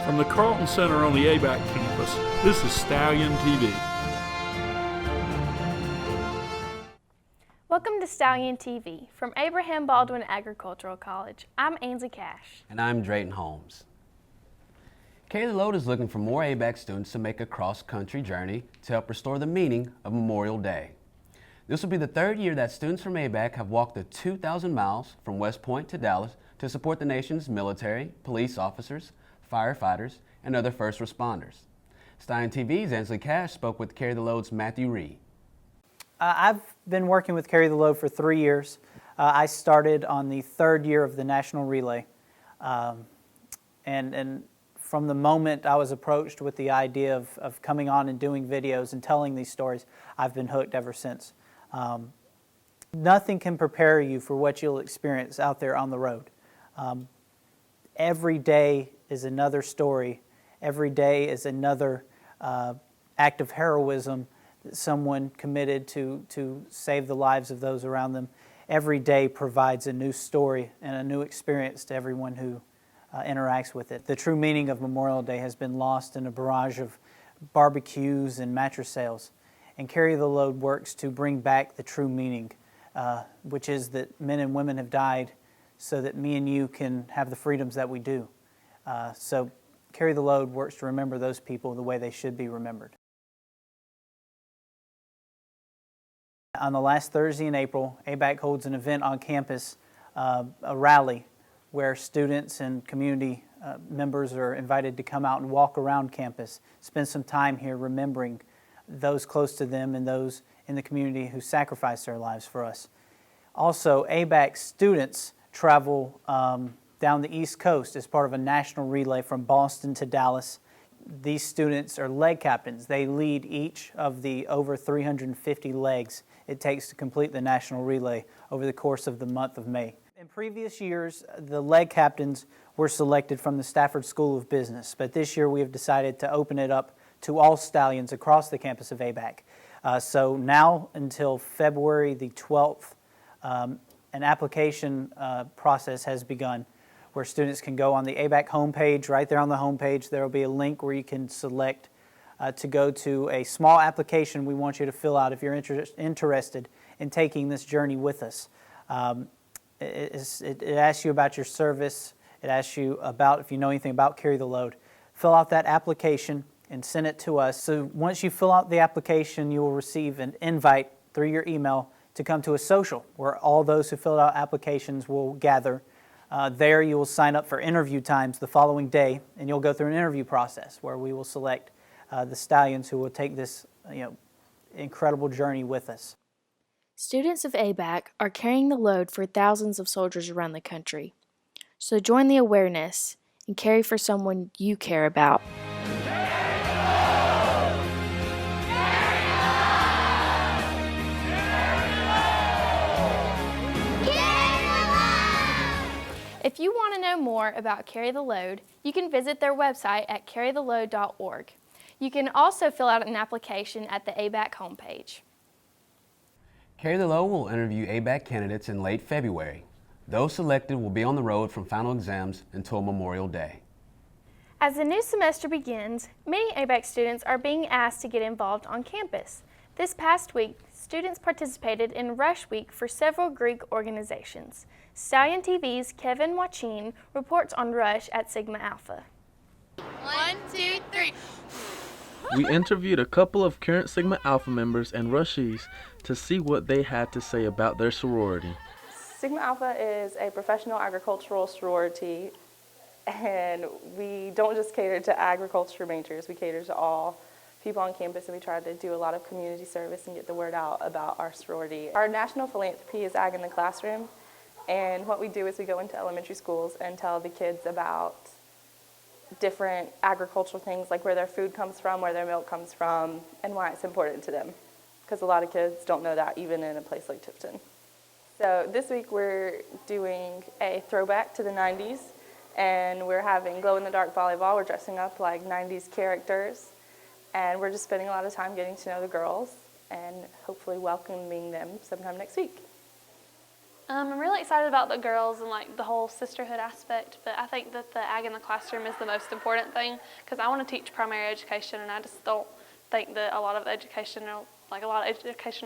From the Carlton Center on the ABAC campus, this is Stallion TV. Welcome to Stallion TV from Abraham Baldwin Agricultural College. I'm Ainsley Cash. And I'm Drayton Holmes. Carry the Load is looking for more ABAC students to make a cross-country journey to help restore the meaning of Memorial Day. This will be the third year that students from ABAC have walked the 2,000 miles from West Point to Dallas to support the nation's military, police officers, firefighters, and other first responders. Stallion TV's Ainsley Cash spoke with Carry the Load's Matthew Reed. I've been working with Carry the Load for 3 years. I started on the third year of the National Relay. And from the moment I was approached with the idea of coming on and doing videos and telling these stories, I've been hooked ever since. Nothing can prepare you for what you'll experience out there on the road. Every day is another story. Every day is another act of heroism that someone committed to save the lives of those around them. Every day provides a new story and a new experience to everyone who interacts with it. The true meaning of Memorial Day has been lost in a barrage of barbecues and mattress sales. And Carry the Load works to bring back the true meaning, which is that men and women have died so that me and you can have the freedoms that we do. So Carry the Load works to remember those people the way they should be remembered. On the last Thursday in April, ABAC holds an event on campus, a rally, where students and community members are invited to come out and walk around campus, spend some time here remembering those close to them and those in the community who sacrificed their lives for us. Also, ABAC students travel down the East Coast as part of a national relay from Boston to Dallas. These students are leg captains. They lead each of the over 350 legs it takes to complete the national relay over the course of the month of May. In previous years, the leg captains were selected from the Stafford School of Business, but this year we have decided to open it up to all stallions across the campus of ABAC. So now until February the 12th, an application process has begun where students can go on the ABAC homepage. Right there on the homepage, there will be a link where you can select to go to a small application we want you to fill out if you're interested in taking this journey with us. It asks you about your service. It asks you about if you know anything about Carry the Load. Fill out that application and send it to us. So once you fill out the application, you will receive an invite through your email to come to a social where all those who filled out applications will gather. There you will sign up for interview times the following day, and you'll go through an interview process where we will select the stallions who will take this incredible journey with us. Students of ABAC are carrying the load for thousands of soldiers around the country. So join the awareness and carry for someone you care about. If you want to know more about Carry the Load, you can visit their website at carrytheload.org. You can also fill out an application at the ABAC homepage. Carry the Load will interview ABAC candidates in late February. Those selected will be on the road from final exams until Memorial Day. As the new semester begins, many ABAC students are being asked to get involved on campus. This past week, students participated in Rush Week for several Greek organizations. Stallion TV's Kevin Wachin reports on Rush at Sigma Alpha. 1, 2, 3. We interviewed a couple of current Sigma Alpha members and Rushies to see what they had to say about their sorority. Sigma Alpha is a professional agricultural sorority, and we don't just cater to agriculture majors, we cater to all people on campus, and we try to do a lot of community service and get the word out about our sorority. Our national philanthropy is Ag in the Classroom, and what we do is we go into elementary schools and tell the kids about different agricultural things, like where their food comes from, where their milk comes from, and why it's important to them, because a lot of kids don't know that even in a place like Tifton. So this week we're doing a throwback to the 90s, and we're having glow-in-the-dark volleyball. We're dressing up like 90s characters, and we're just spending a lot of time getting to know the girls and hopefully welcoming them sometime next week. I'm really excited about the girls and like the whole sisterhood aspect, but I think that the ag in the classroom is the most important thing because I want to teach primary education, and I just don't think that a lot of educational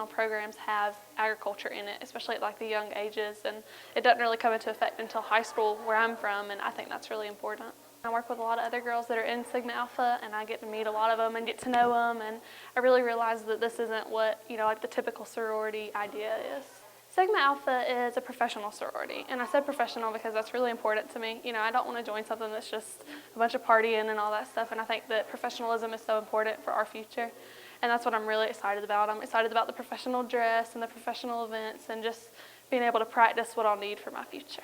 programs have agriculture in it, especially at like the young ages, and it doesn't really come into effect until high school where I'm from, and I think that's really important. I work with a lot of other girls that are in Sigma Alpha, and I get to meet a lot of them and get to know them, and I really realize that this isn't what, like the typical sorority idea is. Sigma Alpha is a professional sorority, and I said professional because that's really important to me. I don't want to join something that's just a bunch of partying and all that stuff, and I think that professionalism is so important for our future, and that's what I'm really excited about. I'm excited about the professional dress and the professional events and just being able to practice what I'll need for my future.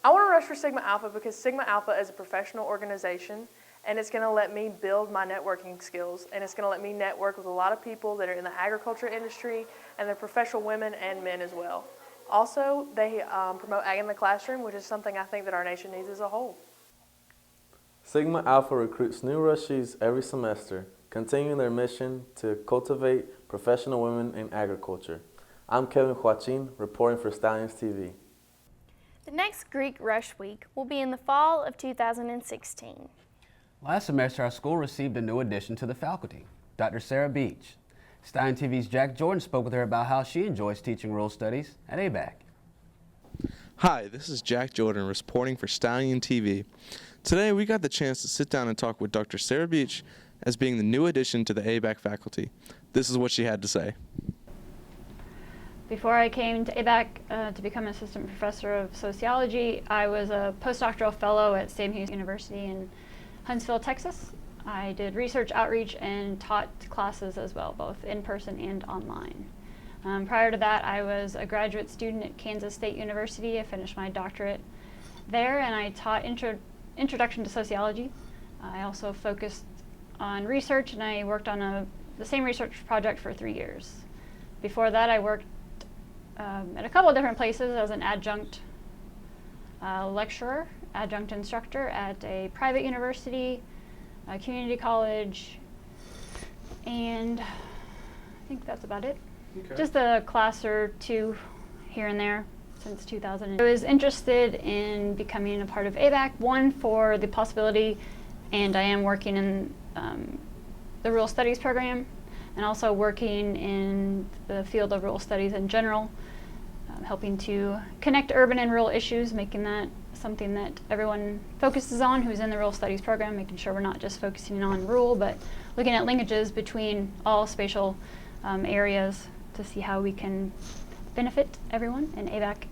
I want to rush for Sigma Alpha because Sigma Alpha is a professional organization, and it's going to let me build my networking skills, and it's going to let me network with a lot of people that are in the agriculture industry, and they're professional women and men as well. Also, they promote ag in the classroom, which is something I think that our nation needs as a whole. Sigma Alpha recruits new rushies every semester, continuing their mission to cultivate professional women in agriculture. I'm Kevin Joaquin, reporting for Stallions TV. The next Greek Rush Week will be in the fall of 2016. Last semester, our school received a new addition to the faculty, Dr. Sara Beach. Stallion TV's Jack Jordan spoke with her about how she enjoys teaching rural studies at ABAC. Hi, this is Jack Jordan reporting for Stallion TV. Today we got the chance to sit down and talk with Dr. Sara Beach as being the new addition to the ABAC faculty. This is what she had to say. Before I came to ABAC to become an assistant professor of sociology, I was a postdoctoral fellow at Sam Houston University in Huntsville, Texas. I did research outreach and taught classes as well, both in person and online. Prior to that, I was a graduate student at Kansas State University. I finished my doctorate there, and I taught introduction to sociology. I also focused on research, and I worked on the same research project for 3 years. Before that, I worked at a couple of different places as an adjunct lecturer, adjunct instructor at a private university, a community college, and I think that's about it. Okay. Just a class or two here and there since 2000. I was interested in becoming a part of ABAC, one for the possibility, and I am working in the Rural Studies program, and also working in the field of rural studies in general, helping to connect urban and rural issues, making that something that everyone focuses on who's in the rural studies program, making sure we're not just focusing on rural, but looking at linkages between all spatial areas to see how we can benefit everyone, and ABAC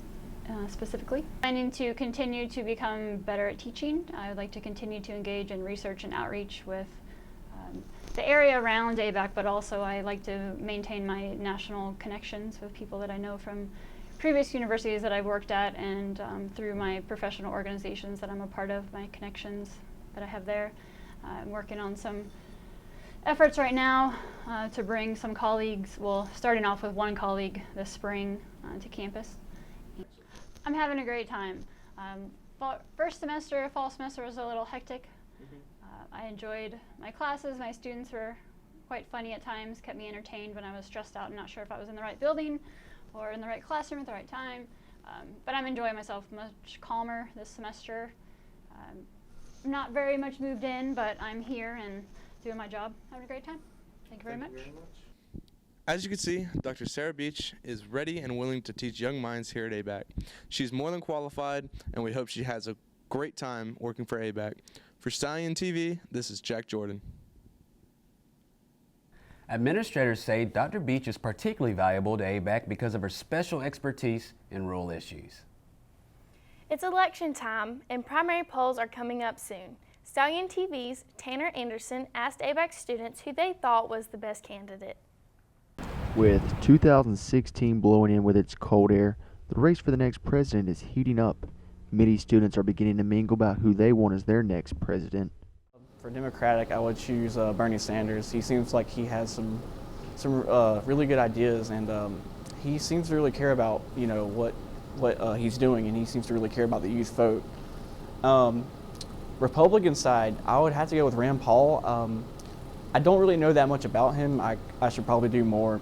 specifically. Planning to continue to become better at teaching. I would like to continue to engage in research and outreach with the area around ABAC, but also I like to maintain my national connections with people that I know from previous universities that I've worked at, and through my professional organizations that I'm a part of, my connections that I have there. I'm working on some efforts right now to bring some colleagues, well, starting off with one colleague this spring to campus. I'm having a great time. First semester, fall semester was a little hectic. I enjoyed my classes. My students were quite funny at times, kept me entertained when I was stressed out and not sure if I was in the right building or in the right classroom at the right time. But I'm enjoying myself much calmer this semester. I'm not very much moved in, but I'm here and doing my job, having a great time. Thank you very much. As you can see, Dr. Sara Beach is ready and willing to teach young minds here at ABAC. She's more than qualified, and we hope she has a great time working for ABAC. For Stallion TV, this is Jack Jordan. Administrators say Dr. Beach is particularly valuable to ABAC because of her special expertise in rural issues. It's election time, and primary polls are coming up soon. Stallion TV's Tanner Anderson asked ABAC students who they thought was the best candidate. With 2016 blowing in with its cold air, the race for the next president is heating up. Many students are beginning to mingle about who they want as their next president. For Democratic, I would choose Bernie Sanders. He seems like he has some really good ideas, and he seems to really care about what he's doing, and he seems to really care about the youth vote. Republican side, I would have to go with Rand Paul. I don't really know that much about him. I should probably do more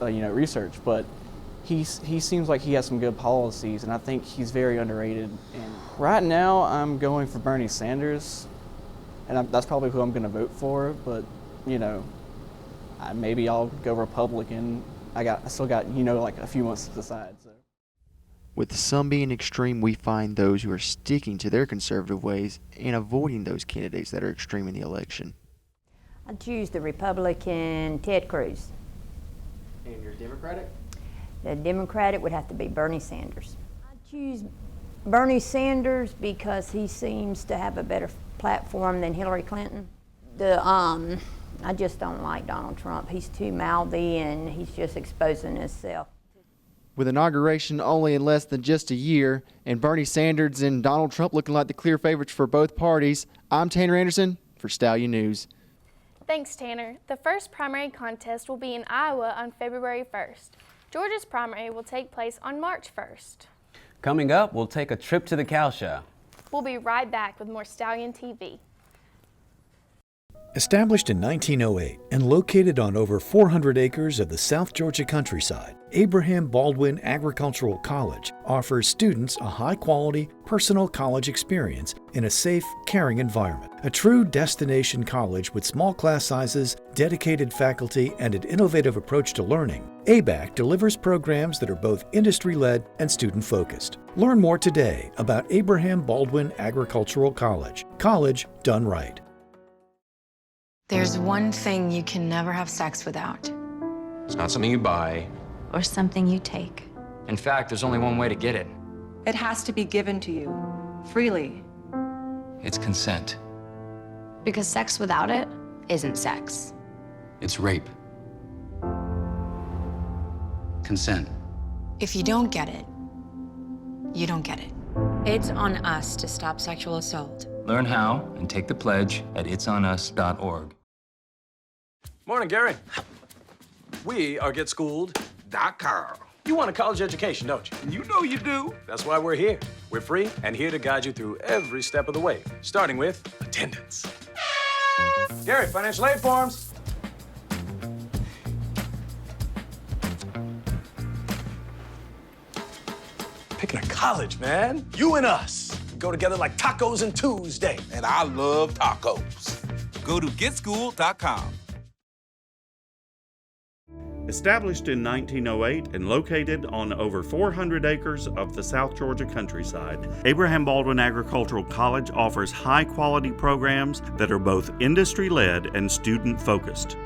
research, but he seems like he has some good policies, and I think he's very underrated. And right now, I'm going for Bernie Sanders, and that's probably who I'm going to vote for. But you know, maybe I'll go Republican. I still got like a few months to decide. So. With some being extreme, we find those who are sticking to their conservative ways and avoiding those candidates that are extreme in the election. I choose the Republican Ted Cruz. And you're Democratic? The Democratic would have to be Bernie Sanders. I choose Bernie Sanders because he seems to have a better platform than Hillary Clinton. I just don't like Donald Trump. He's too mouthy and he's just exposing himself. With inauguration only in less than just a year, and Bernie Sanders and Donald Trump looking like the clear favorites for both parties, I'm Tanner Anderson for Stallion News. Thanks, Tanner. The first primary contest will be in Iowa on February 1st. Georgia's primary will take place on March 1st. Coming up, we'll take a trip to the cow show. We'll be right back with more Stallion TV. Established in 1908 and located on over 400 acres of the South Georgia countryside, Abraham Baldwin Agricultural College offers students a high-quality, personal college experience in a safe, caring environment. A true destination college with small class sizes, dedicated faculty, and an innovative approach to learning, ABAC delivers programs that are both industry-led and student-focused. Learn more today about Abraham Baldwin Agricultural College. College done right. There's one thing you can never have sex without. It's not something you buy. Or something you take. In fact, there's only one way to get it. It has to be given to you, freely. It's consent. Because sex without it isn't sex. It's rape. Consent. If you don't get it, you don't get it. It's on us to stop sexual assault. Learn how and take the pledge at itsonus.org. Morning, Gary. We are GetSchooled.com. You want a college education, don't you? You know you do. That's why we're here. We're free and here to guide you through every step of the way, starting with attendance. Gary, financial aid forms. Picking a college, man. You and us. We go together like tacos and Tuesday. And I love tacos. Go to GetSchooled.com. Established in 1908 and located on over 400 acres of the South Georgia countryside, Abraham Baldwin Agricultural College offers high-quality programs that are both industry-led and student-focused.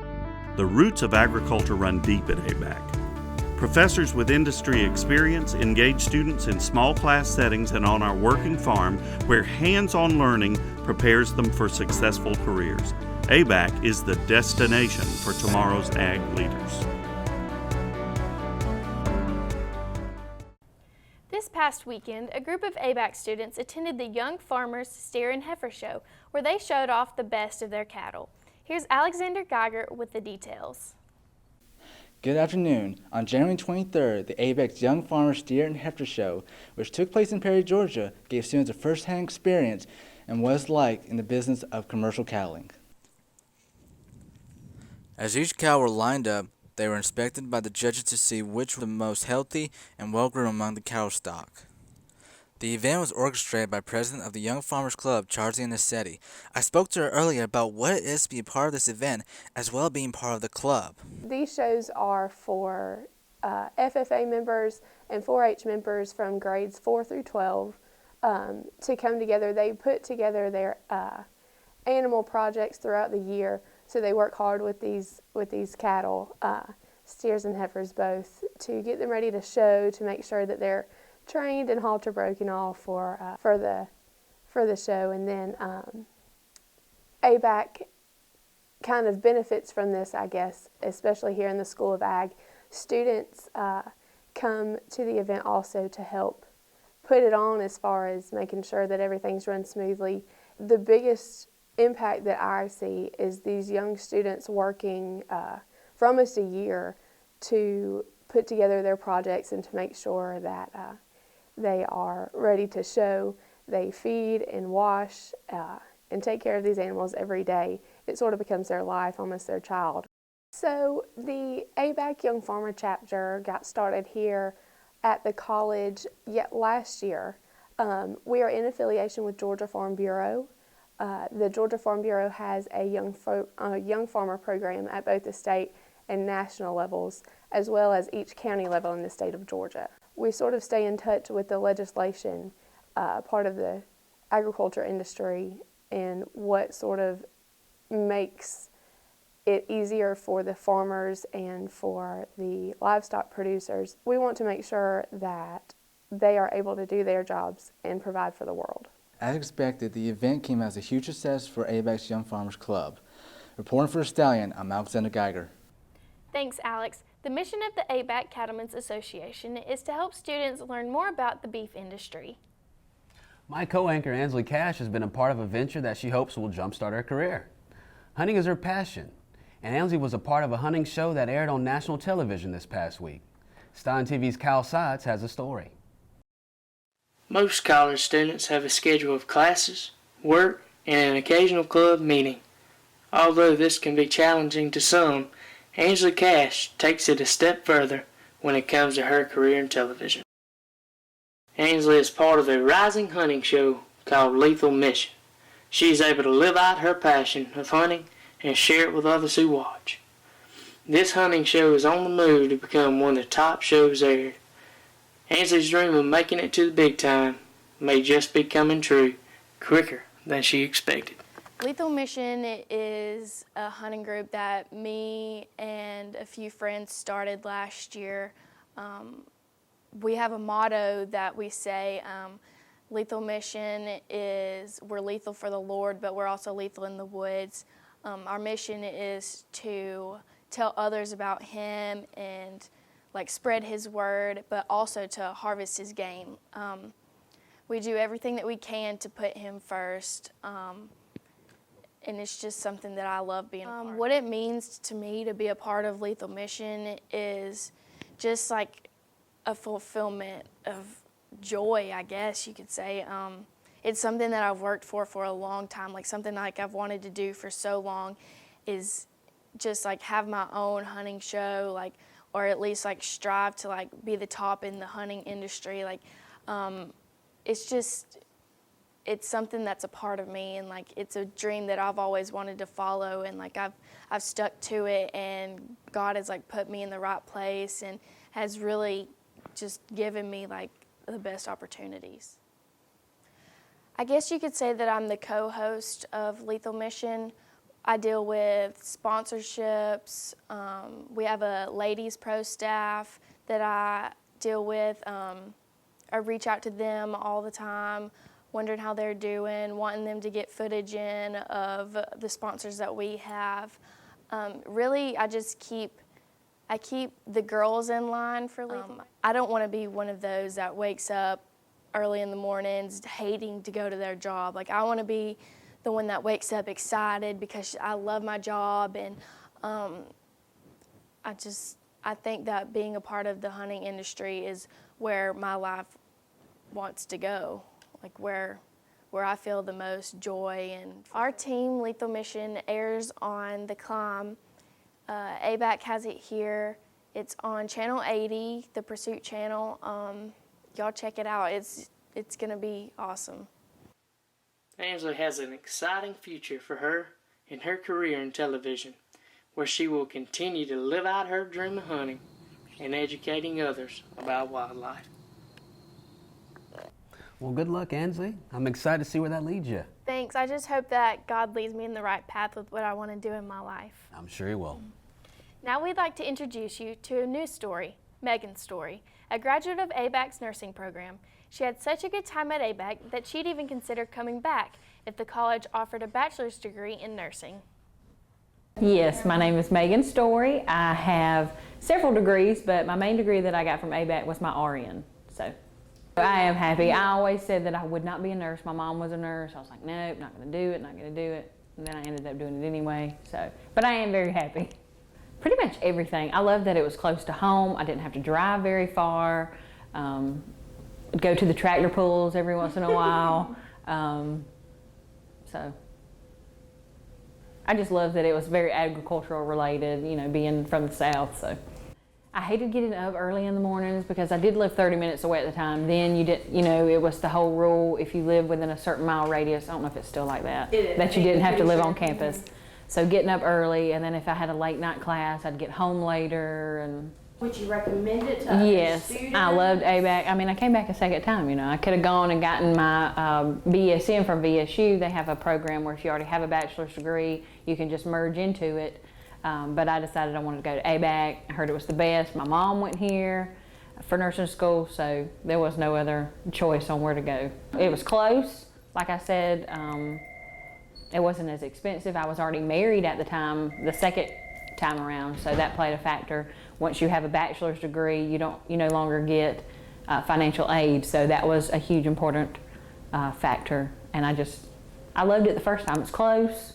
The roots of agriculture run deep at ABAC. Professors with industry experience engage students in small class settings and on our working farm where hands-on learning prepares them for successful careers. ABAC is the destination for tomorrow's ag leaders. This past weekend, a group of ABAC students attended the Young Farmers Steer and Heifer Show, where they showed off the best of their cattle. Here's Alexander Geiger with the details. Good afternoon. On January 23rd, the ABAC's Young Farmers Steer and Heifer Show, which took place in Perry, Georgia, gave students a first-hand experience and what it's like in the business of commercial cattling. As each cow were lined up, they were inspected by the judges to see which were the most healthy and well-grown among the cattle stock. The event was orchestrated by President of the Young Farmers Club, Charlie Anicetti. I spoke to her earlier about what it is to be a part of this event, as well as being part of the club. These shows are for FFA members and 4-H members from grades 4 through 12 to come together. They put together their animal projects throughout the year. So they work hard with these cattle, steers and heifers both, to get them ready to show, to make sure that they're trained and halter broken off for the show. And then ABAC kind of benefits from this, I guess, especially here in the School of Ag. Students come to the event also to help put it on as far as making sure that everything's run smoothly. The biggest impact that I see is these young students working for almost a year to put together their projects and to make sure that they are ready to show. They feed and wash and take care of these animals every day. It sort of becomes their life, almost their child. So the ABAC Young Farmer chapter got started here at the college yet last year. We are in affiliation with Georgia Farm Bureau. The Georgia Farm Bureau has a young farmer program at both the state and national levels, as well as each county level in the state of Georgia. We sort of stay in touch with the legislation, part of the agriculture industry, and what sort of makes it easier for the farmers and for the livestock producers. We want to make sure that they are able to do their jobs and provide for the world. As expected, the event came as a huge success for ABAC's Young Farmers Club. Reporting for Stallion, I'm Alexander Geiger. Thanks, Alex. The mission of the ABAC Cattlemen's Association is to help students learn more about the beef industry. My co-anchor Ansley Cash has been a part of a venture that she hopes will jumpstart her career. Hunting is her passion, and Ansley was a part of a hunting show that aired on national television this past week. STALLION TV's Kyle Sides has a story. Most college students have a schedule of classes, work, and an occasional club meeting. Although this can be challenging to some, Ansley Cash takes it a step further when it comes to her career in television. Ansley is part of a rising hunting show called Lethal Mission. She is able to live out her passion of hunting and share it with others who watch. This hunting show is on the move to become one of the top shows aired. Ansley's dream of making it to the big time may just be coming true quicker than she expected. Lethal Mission is a hunting group that me and a few friends started last year. We have a motto that we say, Lethal Mission is, we're lethal for the Lord, but we're also lethal in the woods. Our mission is to tell others about Him and spread His word, but also to harvest His game. We do everything that we can to put Him first, and it's just something that I love being a part of. What it means to me to be a part of Lethal Mission is just like a fulfillment of joy, I guess you could say. It's something that I've worked for a long time, something I've wanted to do for so long, is just have my own hunting show, or at least strive to be the top in the hunting industry. It's something that's a part of me, and it's a dream that I've always wanted to follow, and I've stuck to it, and God has put me in the right place and has really just given me the best opportunities. I guess you could say that I'm the co-host of Lethal Mission. I deal with sponsorships. We have a ladies pro staff that I deal with. I reach out to them all the time, wondering how they're doing, wanting them to get footage in of the sponsors that we have. Really, I keep the girls in line for Lethal. I don't want to be one of those that wakes up early in the mornings hating to go to their job. I want to be the one that wakes up excited because I love my job, and I think that being a part of the hunting industry is where my life wants to go, where I feel the most joy. And our team, Lethal Mission, airs on The Climb. ABAC has it here. It's on Channel 80, the Pursuit channel. Y'all check it out. It's going to be awesome. Ansley has an exciting future for her in her career in television, where she will continue to live out her dream of hunting and educating others about wildlife. Well, good luck, Ansley. I'm excited to see where that leads you. Thanks. I just hope that God leads me in the right path with what I want to do in my life. I'm sure He will. Now we'd like to introduce you to a new story, Megan's story, a graduate of ABAC's nursing program. She had such a good time at ABAC that she'd even consider coming back if the college offered a bachelor's degree in nursing. Yes, my name is Megan Story. I have several degrees, but my main degree that I got from ABAC was my RN. So I am happy. I always said that I would not be a nurse. My mom was a nurse. I was like, nope, not going to do it, not going to do it. And then I ended up doing it anyway. But I am very happy. Pretty much everything. I love that it was close to home. I didn't have to drive very far. Go to the tractor pulls every once in a while. So I just loved that it was very agricultural related, you know, being from the South. So I hated getting up early in the mornings because I did live 30 minutes away at the time. Then you know, it was the whole rule, if you live within a certain mile radius, I don't know if it's still like that, that you didn't have to live on campus. So getting up early, and then if I had a late night class, I'd get home later. And would you recommend it to other yes, students? I loved ABAC. I mean, I came back a second time, you know. I could have gone and gotten my BSN from VSU. They have a program where if you already have a bachelor's degree, you can just merge into it. But I decided I wanted to go to ABAC. I heard it was the best. My mom went here for nursing school, so there was no other choice on where to go. It was close, like I said. It wasn't as expensive. I was already married at the time, the second time around, so that played a factor. Once you have a bachelor's degree, you no longer get financial aid, so that was a huge important factor. And I loved it the first time. It's close,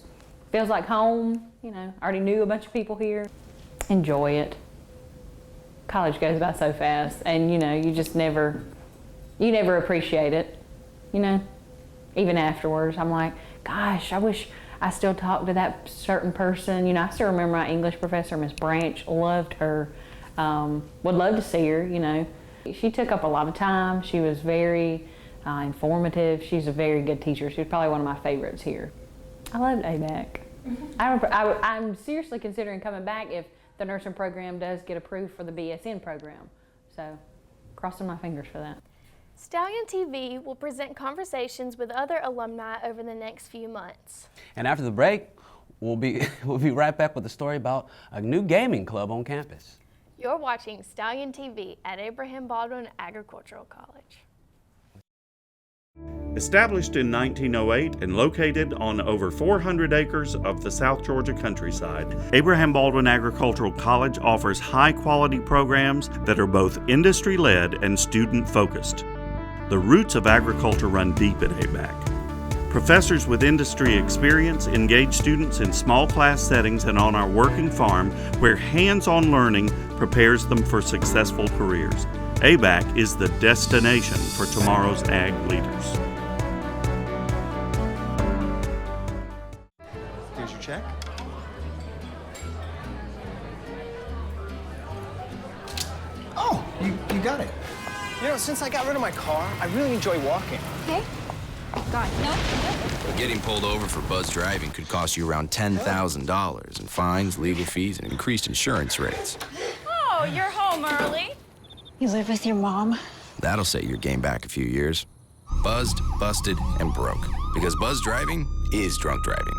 feels like home. You know, I already knew a bunch of people here. Enjoy it. College goes by so fast, and you know, you never appreciate it. You know, even afterwards, I'm like, gosh, I wish I still talked to that certain person. You know, I still remember my English professor, Miss Branch, loved her. Would love to see her, you know. She took up a lot of time. She was very informative. She's a very good teacher. She was probably one of my favorites here. I loved ABAC. I'm seriously considering coming back if the nursing program does get approved for the BSN program. So, crossing my fingers for that. Stallion TV will present conversations with other alumni over the next few months. And after the break, we'll be right back with a story about a new gaming club on campus. You're watching Stallion TV at Abraham Baldwin Agricultural College. Established in 1908 and located on over 400 acres of the South Georgia countryside, Abraham Baldwin Agricultural College offers high-quality programs that are both industry-led and student-focused. The roots of agriculture run deep at ABAC. Professors with industry experience engage students in small class settings and on our working farm where hands-on learning prepares them for successful careers. ABAC is the destination for tomorrow's ag leaders. Here's your check. Oh, you got it. You know, since I got rid of my car, I really enjoy walking. Hey? God, no. Getting pulled over for buzz driving could cost you around $10,000 in fines, legal fees, and increased insurance rates. Oh, you're home early. You live with your mom? That'll set your game back a few years. Buzzed, busted, and broke. Because buzz driving is drunk driving.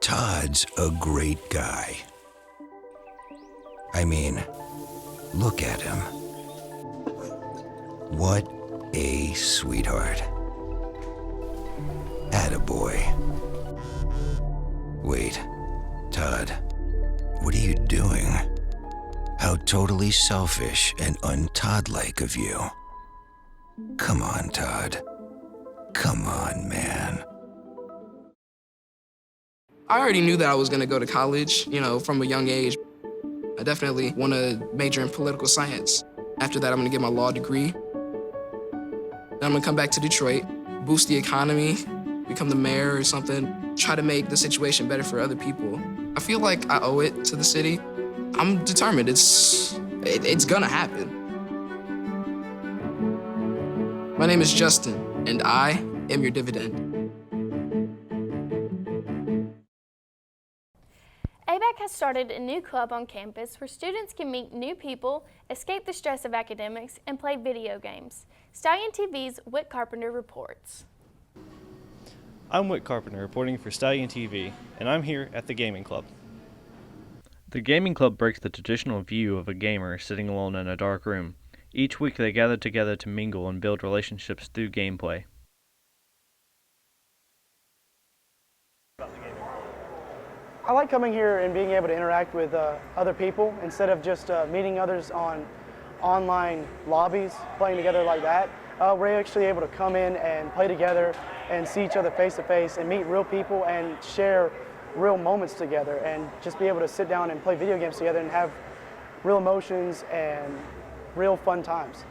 Todd's a great guy. I mean, look at him. What a sweetheart. Attaboy. Wait, Todd, what are you doing? How totally selfish and un-Todd-like of you. Come on, Todd. Come on, man. I already knew that I was gonna go to college, you know, from a young age. I definitely want to major in political science. After that, I'm gonna get my law degree. Then I'm gonna come back to Detroit, boost the economy, become the mayor or something, try to make the situation better for other people. I feel like I owe it to the city. I'm determined, it's gonna happen. My name is Justin, and I am your dividend. ABAC has started a new club on campus where students can meet new people, escape the stress of academics, and play video games. Stallion TV's Whit Carpenter reports. I'm Whit Carpenter reporting for Stallion TV, and I'm here at the Gaming Club. The Gaming Club breaks the traditional view of a gamer sitting alone in a dark room. Each week they gather together to mingle and build relationships through gameplay. I like coming here and being able to interact with other people instead of just meeting others on online lobbies, playing together like that. We're actually able to come in and play together and see each other face to face and meet real people and share real moments together and just be able to sit down and play video games together and have real emotions and real fun times.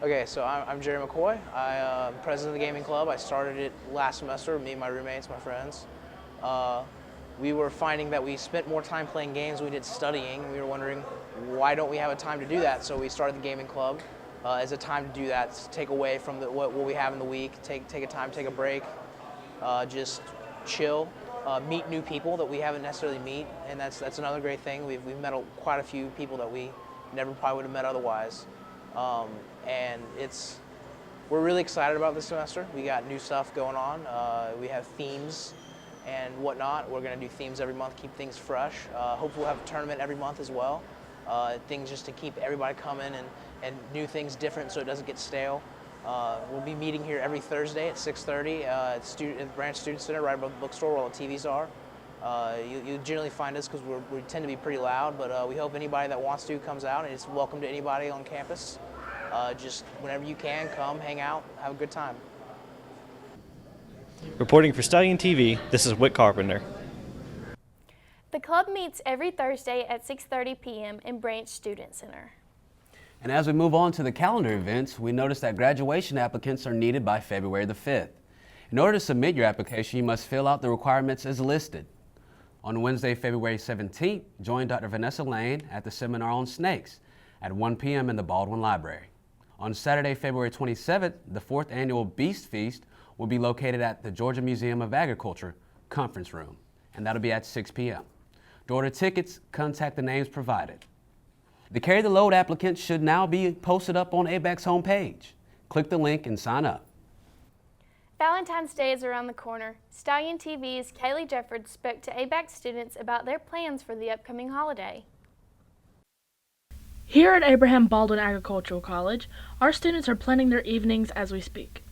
Okay, so I'm Jerry McCoy. I'm president of the gaming club. I started it last semester, me and my roommates, my friends. We were finding that we spent more time playing games than we did studying. We were wondering, why don't we have a time to do that? So we started the gaming club as a time to do that, to take away from what we have in the week, take a time, take a break, just chill, meet new people that we haven't necessarily meet, and that's another great thing. We've met quite a few people that we never probably would have met otherwise. And we're really excited about this semester. We got new stuff going on. We have themes and whatnot. We're going to do themes every month, keep things fresh. Hopefully we'll have a tournament every month as well. Things just to keep everybody coming and new things different so it doesn't get stale. We'll be meeting here every Thursday at 6:30 at the Branch Student Center right above the bookstore where all the TVs are. You generally find us because we tend to be pretty loud, but we hope anybody that wants to comes out, and it's welcome to anybody on campus. Just whenever you can, come, hang out, have a good time. Reporting for Stallion TV, this is Whit Carpenter. The club meets every Thursday at 6:30 p.m. in Branch Student Center. And as we move on to the calendar events, we notice that graduation applicants are needed by February the 5th. In order to submit your application, you must fill out the requirements as listed. On Wednesday, February 17th, join Dr. Vanessa Lane at the seminar on snakes at 1 p.m. in the Baldwin Library. On Saturday, February 27th, the 4th annual Beast Feast will be located at the Georgia Museum of Agriculture Conference Room, and that'll be at 6 p.m. To order tickets, contact the names provided. The Carry the Load applicants should now be posted up on ABAC's homepage. Click the link and sign up. Valentine's Day is around the corner. Stallion TV's Kaylee Jeffords spoke to ABAC students about their plans for the upcoming holiday. Here at Abraham Baldwin Agricultural College, our students are planning their evenings as we speak.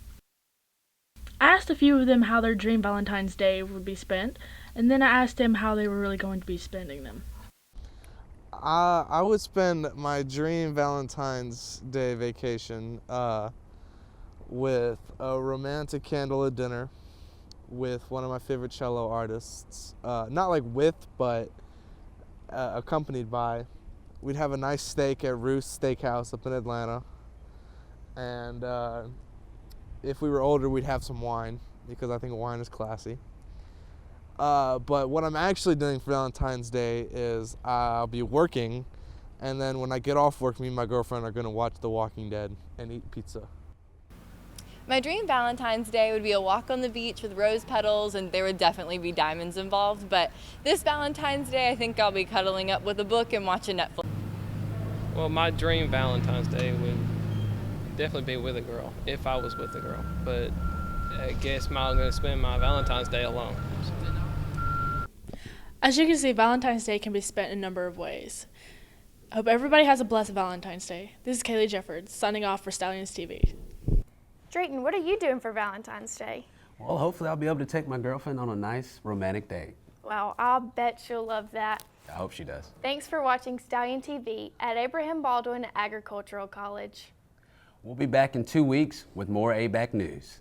I asked a few of them how their dream Valentine's Day would be spent, and then I asked them how they were really going to be spending them. I would spend my dream Valentine's Day vacation with a romantic candlelit dinner with one of my favorite cello artists. Not like with, but accompanied by. We'd have a nice steak at Ruth's Steakhouse up in Atlanta. And if we were older, we'd have some wine, because I think wine is classy. But what I'm actually doing for Valentine's Day is I'll be working, and then when I get off work, me and my girlfriend are going to watch The Walking Dead and eat pizza. My dream Valentine's Day would be a walk on the beach with rose petals, and there would definitely be diamonds involved. But this Valentine's Day, I think I'll be cuddling up with a book and watching Netflix. Well, my dream Valentine's Day would definitely be with a girl, if I was with a girl. But I guess I'm going to spend my Valentine's Day alone. As you can see, Valentine's Day can be spent in a number of ways. I hope everybody has a blessed Valentine's Day. This is Kaylee Jeffords, signing off for Stallions TV. Drayton, what are you doing for Valentine's Day? Well, hopefully I'll be able to take my girlfriend on a nice romantic date. Well, I'll bet she'll love that. I hope she does. Thanks for watching Stallion TV at Abraham Baldwin Agricultural College. We'll be back in 2 weeks with more ABAC news.